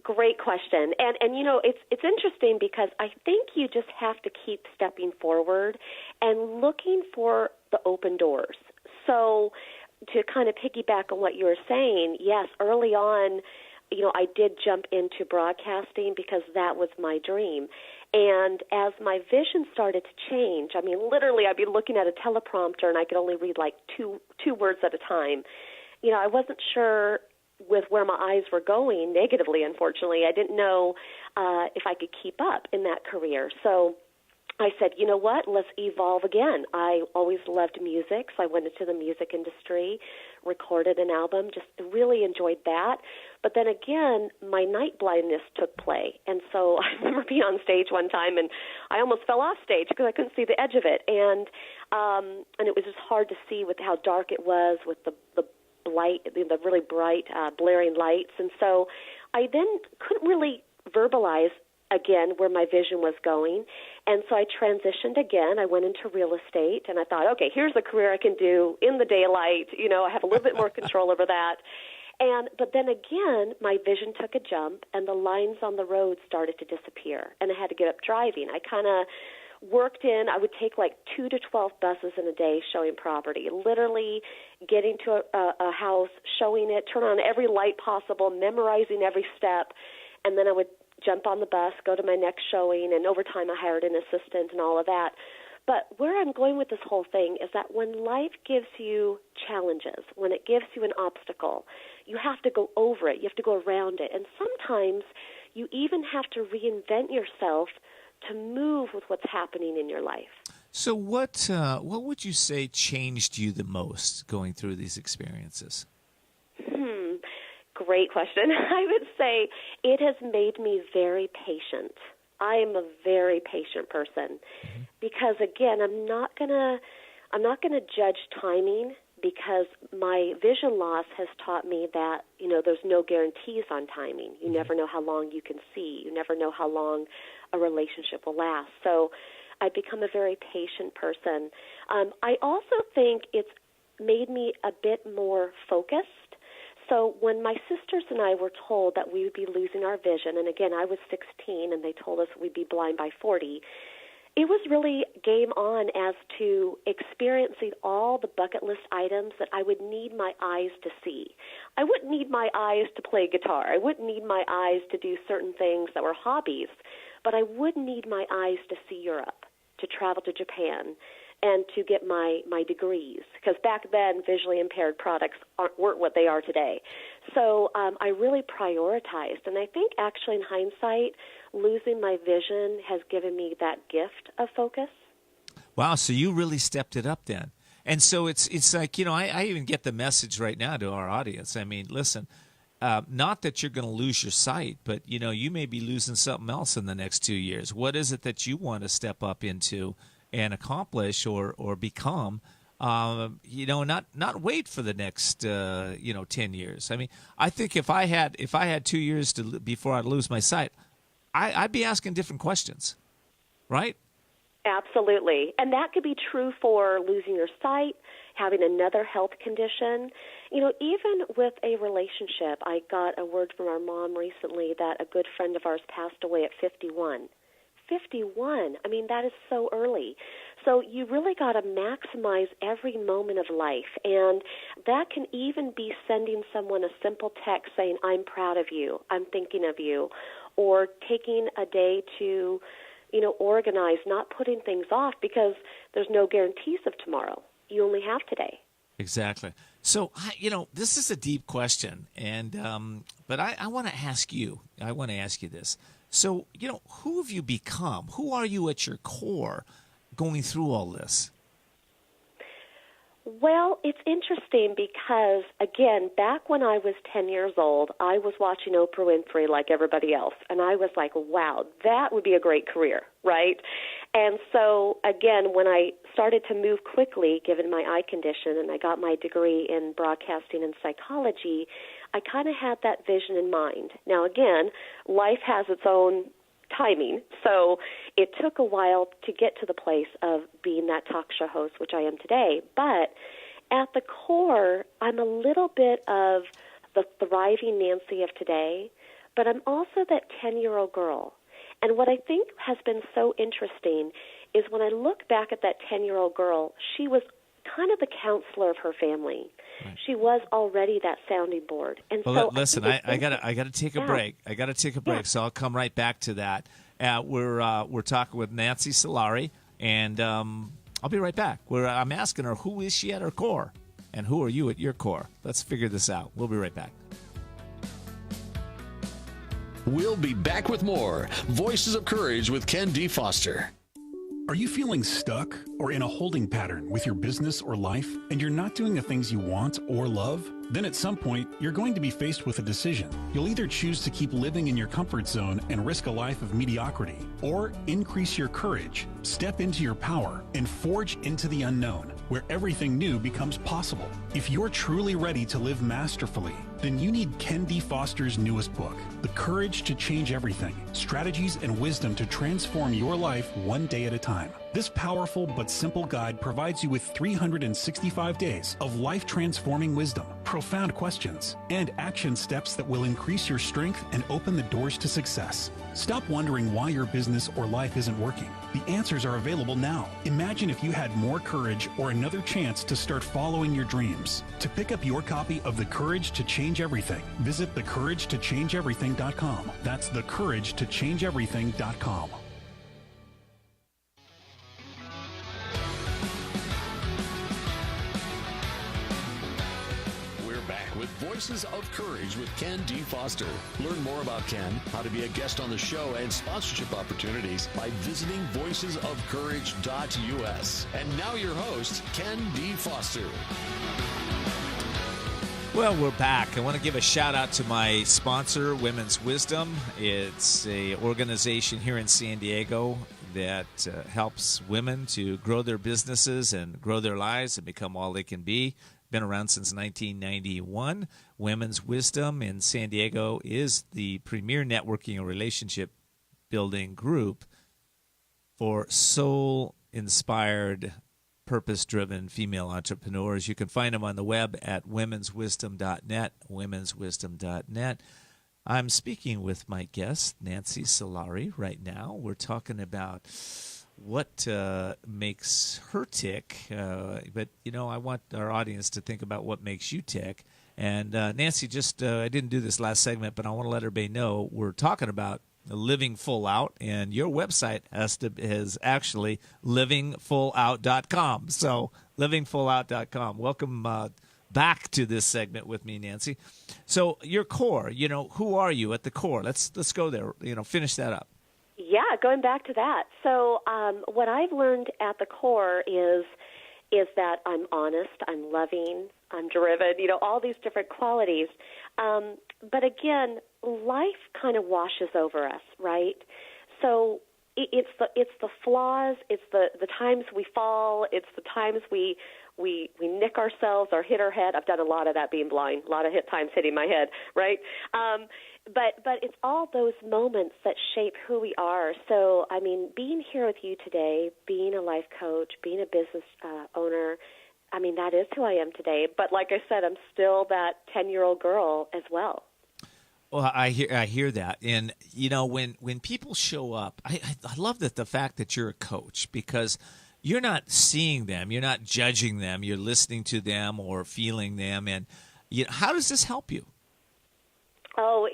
Speaker 7: Great question. And it's interesting because I think you just have to keep stepping forward and looking for the open doors. So to kind of piggyback on what you were saying, yes, early on, I did jump into broadcasting because that was my dream. And as my vision started to change, I mean, literally I'd be looking at a teleprompter and I could only read like two words at a time. I wasn't sure with where my eyes were going negatively, unfortunately. I didn't know if I could keep up in that career. So I said, you know what, let's evolve again. I always loved music, so I went into the music industry, recorded an album, just really enjoyed that. But then again, my night blindness took play. And so I remember being on stage one time, and I almost fell off stage because I couldn't see the edge of it. And it was just hard to see with how dark it was with the light, the really bright, blaring lights. And so I then couldn't really verbalize again where my vision was going. And so I transitioned again. I went into real estate, and I thought, okay, here's a career I can do in the daylight. I have a little bit more control over that. But then again, my vision took a jump, and the lines on the road started to disappear, and I had to get up driving. I kind of worked I would take like 2 to 12 buses in a day showing property, literally getting to a house, showing it, turn on every light possible, memorizing every step, and then I would jump on the bus, go to my next showing, and over time I hired an assistant and all of that. But where I'm going with this whole thing is that when life gives you challenges, when it gives you an obstacle, you have to go over it. You have to go around it. And sometimes you even have to reinvent yourself to move with what's happening in your life.
Speaker 1: So what would you say changed you the most going through these experiences?
Speaker 7: Great question. I would say it has made me very patient. I am a very patient person because, again, I'm not gonna judge timing, because my vision loss has taught me that, there's no guarantees on timing. You never know how long you can see. You never know how long a relationship will last. So I've become a very patient person. I also think it's made me a bit more focused. So when my sisters and I were told that we would be losing our vision, and again, I was 16, and they told us we'd be blind by 40, it was really game on as to experiencing all the bucket list items that I would need my eyes to see. I wouldn't need my eyes to play guitar. I wouldn't need my eyes to do certain things that were hobbies, but I would need my eyes to see Europe, to travel to Japan, and to get my degrees, because back then visually impaired products weren't what they are today. So I really prioritized, and I think actually in hindsight, losing my vision has given me that gift of focus.
Speaker 1: Wow, so you really stepped it up then. And so it's like, I even get the message right now to our audience. I mean, listen, not that you're going to lose your sight, but, you may be losing something else in the next 2 years. What is it that you want to step up into and accomplish or become, not wait for the next, 10 years. I mean, I think if I had 2 years before I'd lose my sight, I'd be asking different questions, right?
Speaker 7: Absolutely. And that could be true for losing your sight, having another health condition. Even with a relationship, I got a word from our mom recently that a good friend of ours passed away at 51. 51. I mean, that is so early. So you really got to maximize every moment of life. And that can even be sending someone a simple text saying, I'm proud of you, I'm thinking of you, or taking a day to, organize, not putting things off, because there's no guarantees of tomorrow. You only have today.
Speaker 1: Exactly. So, this is a deep question, and but I want to ask you. I want to ask you this. So, who have you become? Who are you at your core going through all this?
Speaker 7: Well, it's interesting because, again, back when I was 10 years old, I was watching Oprah Winfrey like everybody else, and I was like, wow, that would be a great career, right? And so, again, when I started to move quickly, given my eye condition, and I got my degree in broadcasting and psychology, I kind of had that vision in mind. Now, again, life has its own timing, so it took a while to get to the place of being that talk show host, which I am today. But at the core, I'm a little bit of the thriving Nancy of today, but I'm also that 10-year-old girl. And what I think has been so interesting is when I look back at that 10-year-old girl, she was kind of the counselor of her family. Right. She was already that sounding board. And
Speaker 1: well,
Speaker 7: so
Speaker 1: listen, I gotta take a break. I gotta take a break, so I'll come right back to that. We're talking with Nancy Solari, and I'll be right back. I'm asking her, who is she at her core, and who are you at your core? Let's figure this out. We'll be right back.
Speaker 3: We'll be back with more Voices of Courage with Ken D. Foster.
Speaker 6: Are you feeling stuck or in a holding pattern with your business or life, and you're not doing the things you want or love? Then at some point, you're going to be faced with a decision. You'll either choose to keep living in your comfort zone and risk a life of mediocrity, or increase your courage, step into your power, and forge into the unknown, where everything new becomes possible. If you're truly ready to live masterfully, then you need Ken D. Foster's newest book, The Courage to Change Everything, Strategies and Wisdom to Transform Your Life One Day at a Time. This powerful but simple guide provides you with 365 days of life-transforming wisdom, profound questions, and action steps that will increase your strength and open the doors to success. Stop wondering why your business or life isn't working. The answers are available now. Imagine if you had more courage or another chance to start following your dreams. To pick up your copy of The Courage to Change Everything, visit thecouragetochangeeverything.com. That's thecouragetochangeeverything.com.
Speaker 3: with Voices of Courage with Ken D. Foster. Learn more about Ken, how to be a guest on the show, and sponsorship opportunities by visiting voicesofcourage.us. And now your host, Ken D. Foster.
Speaker 1: Well, we're back. I want to give a shout out to my sponsor, Women's Wisdom. It's an organization here in San Diego that helps women to grow their businesses and grow their lives and become all they can be. Been around since 1991. Women's Wisdom in San Diego is the premier networking and relationship building group for soul-inspired, purpose-driven female entrepreneurs. You can find them on the web at womenswisdom.net, womenswisdom.net. I'm speaking with my guest, Nancy Solari, right now. We're talking about what makes her tick, but, you know, I want our audience to think about what makes you tick. And Nancy, I didn't do this last segment, but I want to let everybody know we're talking about living full out, and your website is actually livingfullout.com. So livingfullout.com. Welcome back to this segment with me, Nancy. So your core, you know, who are you at the core? Let's go there. You know, finish that up.
Speaker 7: Yeah, going back to that. So what I've learned at the core is that I'm honest, I'm loving, I'm driven, you know, all these different qualities. But again, life kind of washes over us, right? So it's the flaws, it's the times we fall, it's the times we nick ourselves or hit our head. I've done a lot of that being blind, a lot of times hitting my head, right? But it's all those moments that shape who we are. So, I mean, being here with you today, being a life coach, being a business owner, I mean, that is who I am today. But like I said, I'm still that 10-year-old girl as well.
Speaker 1: Well, I hear that, and you know, when people show up, I love the fact that you're a coach, because you're not seeing them, you're not judging them, you're listening to them or feeling them, and you know, how does this help you?
Speaker 7: Oh,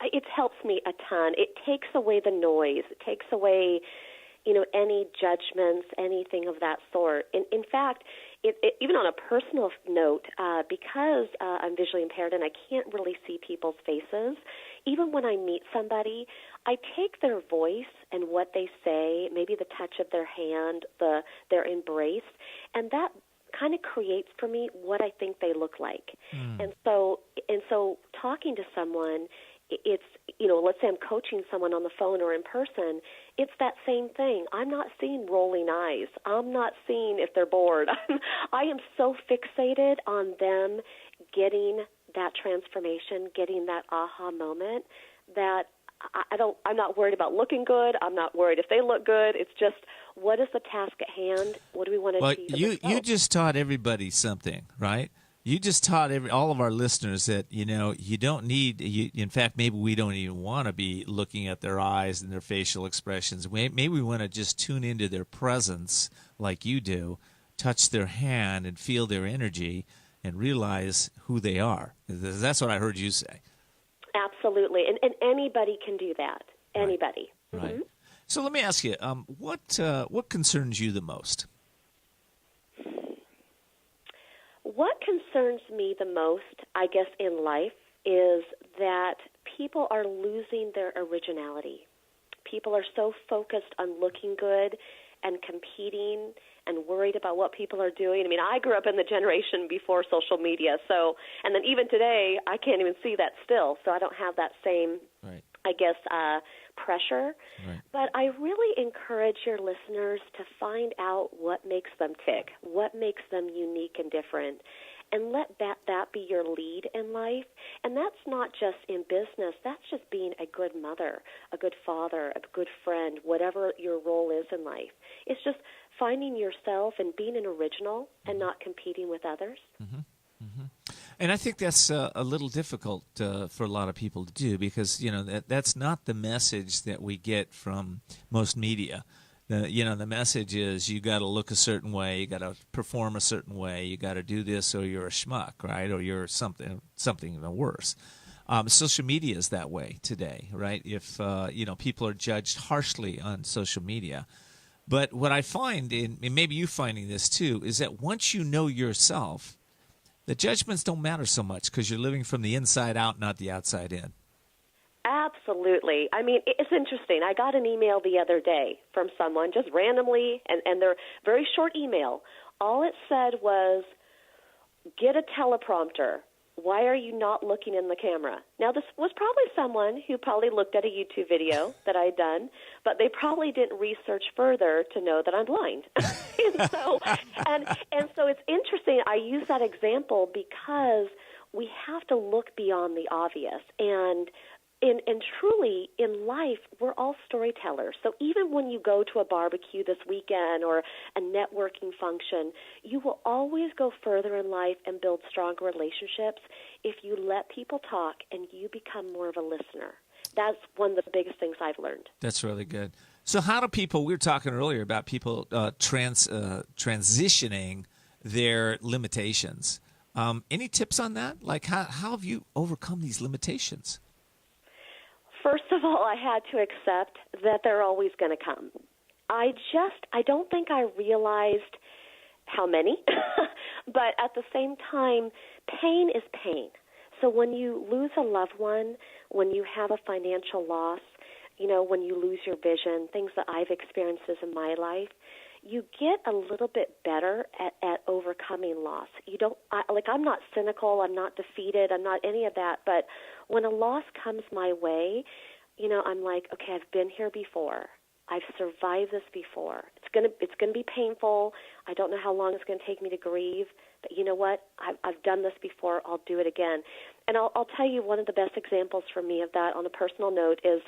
Speaker 7: it helps me a ton. It takes away the noise. It takes away, you know, any judgments, anything of that sort. In fact, even on a personal note, because I'm visually impaired and I can't really see people's faces, even when I meet somebody, I take their voice and what they say, maybe the touch of their hand, their embrace, and that kind of creates for me what I think they look like. And so talking to someone, it's, you know, let's say I'm coaching someone on the phone or in person, it's that same thing. I'm not seeing rolling eyes. I'm not seeing if they're bored. I am so fixated on them getting that transformation, getting that aha moment, that I'm not worried about looking good. I'm not worried if they look good. It's just, what is the task at hand? What do we want to achieve?
Speaker 1: You just taught everybody something, right? You just taught all of our listeners that, you know, you don't need, in fact, maybe we don't even want to be looking at their eyes and their facial expressions. Maybe we want to just tune into their presence like you do, touch their hand and feel their energy and realize who they are. That's what I heard you say.
Speaker 7: Absolutely. And anybody can do that. Anybody.
Speaker 1: Right. Mm-hmm. So let me ask you, what concerns you the most?
Speaker 7: What concerns me the most, I guess, in life is that people are losing their originality. People are so focused on looking good and competing and worried about what people are doing. I mean, I grew up in the generation before social media, so, and then even today, I can't even see that still, so I don't have that same,
Speaker 1: right,
Speaker 7: I guess, pressure.
Speaker 1: Right.
Speaker 7: But I really encourage your listeners to find out what makes them tick, what makes them unique and different, and let that be your lead in life. And that's not just in business. That's just being a good mother, a good father, a good friend, whatever your role is in life. It's just finding yourself and being an original and not competing with others.
Speaker 1: Mm-hmm. Mm-hmm. And I think that's a little difficult for a lot of people to do, because, you know, that's not the message that we get from most media. The message is you got to look a certain way, you got to perform a certain way, you got to do this or you're a schmuck, right? Or you're something even worse. Social media is that way today, right? If people are judged harshly on social media. But what I find, and maybe you finding this too, is that once you know yourself, the judgments don't matter so much because you're living from the inside out, not the outside in.
Speaker 7: Absolutely. I mean, it's interesting. I got an email the other day from someone just randomly, and they're very short email. All it said was, get a teleprompter. Why are you not looking in the camera? Now, this was probably someone who probably looked at a YouTube video that I'd done, but they probably didn't research further to know that I'm blind. and so it's interesting. I use that example because we have to look beyond the obvious. And truly, in life, we're all storytellers. So even when you go to a barbecue this weekend or a networking function, you will always go further in life and build stronger relationships if you let people talk and you become more of a listener. That's one of the biggest things I've learned.
Speaker 1: That's really good. So how do people, we were talking earlier about people transitioning their limitations. Any tips on that? Like how have you overcome these limitations?
Speaker 7: First of all, I had to accept that they're always going to come. I don't think I realized how many, but at the same time, pain is pain. So when you lose a loved one, when you have a financial loss, when you lose your vision, things that I've experienced in my life, you get a little bit better at overcoming loss. I'm not cynical, I'm not defeated, I'm not any of that, but when a loss comes my way, I'm like, okay, I've been here before. I've survived this before. It's gonna be painful. I don't know how long it's gonna take me to grieve, but you know what? I've done this before. I'll do it again. And I'll tell you one of the best examples for me of that on a personal note is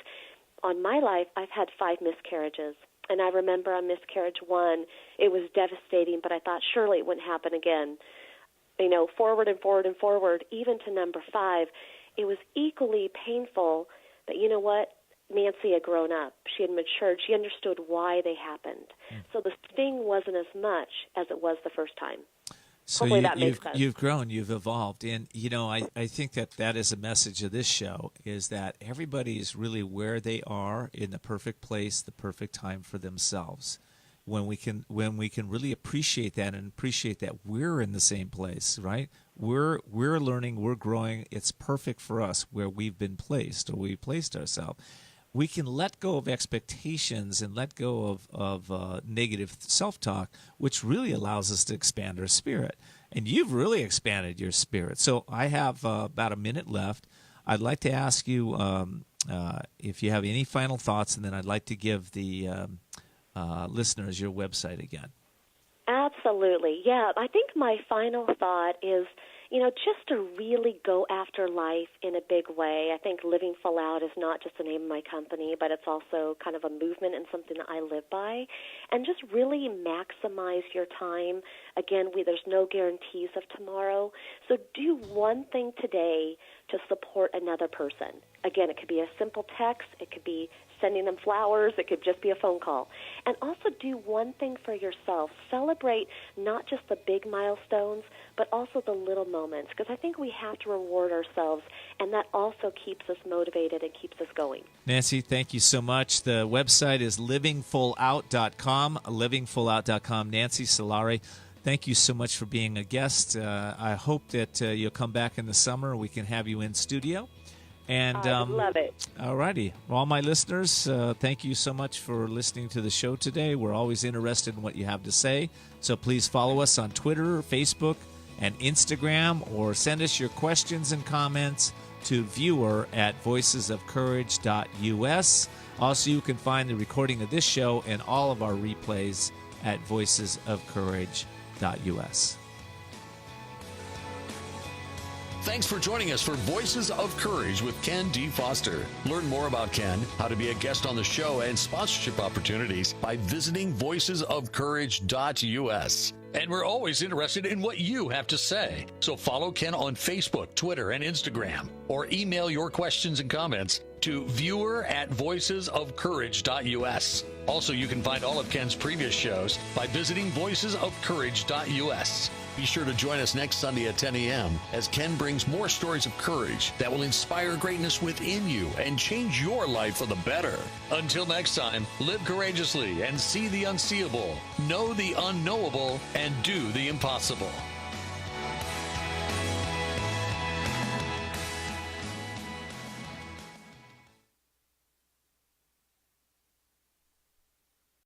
Speaker 7: on my life, I've had 5 miscarriages. And I remember on miscarriage 1, it was devastating, but I thought surely it wouldn't happen again. Forward and forward and forward, even to number 5. It was equally painful, but you know what? Nancy had grown up. She had matured. She understood why they happened. So the sting wasn't as much as it was the first time.
Speaker 1: So you've grown, you've evolved. And, I think that is a message of this show, is that everybody is really where they are in the perfect place, the perfect time for themselves. When we can really appreciate that and appreciate that we're in the same place, right? We're learning, we're growing. It's perfect for us where we've been placed or we've placed ourselves. We can let go of expectations and let go of negative self-talk, which really allows us to expand our spirit. And you've really expanded your spirit. So I have about a minute left. I'd like to ask you if you have any final thoughts, and then I'd like to give the listeners your website again.
Speaker 7: Absolutely. Yeah, I think my final thought is, just to really go after life in a big way. I think Living Full Out is not just the name of my company, but it's also kind of a movement and something that I live by. And just really maximize your time. Again, there's no guarantees of tomorrow. So do one thing today to support another person. Again, it could be a simple text. It could be sending them flowers. It could just be a phone call. And also do one thing for yourself. Celebrate not just the big milestones, but also the little moments, because I think we have to reward ourselves, and that also keeps us motivated and keeps us going.
Speaker 1: Nancy, thank you so much. The website is livingfullout.com, livingfullout.com. Nancy Solari, thank you so much for being a guest. I hope that you'll come back in the summer. We can have you in studio. And
Speaker 7: I would love it.
Speaker 1: All righty. All my listeners, thank you so much for listening to the show today. We're always interested in what you have to say. So please follow us on Twitter, Facebook, and Instagram, or send us your questions and comments to viewer@voicesofcourage.us. Also, you can find the recording of this show and all of our replays at voicesofcourage.us.
Speaker 3: Thanks for joining us for Voices of Courage with Ken D. Foster. Learn more about Ken, how to be a guest on the show, and sponsorship opportunities by visiting voicesofcourage.us. And we're always interested in what you have to say. So follow Ken on Facebook, Twitter, and Instagram, or email your questions and comments to viewer@voicesofcourage.us. Also, you can find all of Ken's previous shows by visiting voicesofcourage.us. Be sure to join us next Sunday at 10 a.m. as Ken brings more stories of courage that will inspire greatness within you and change your life for the better. Until next time, live courageously and see the unseeable, know the unknowable, and do the impossible.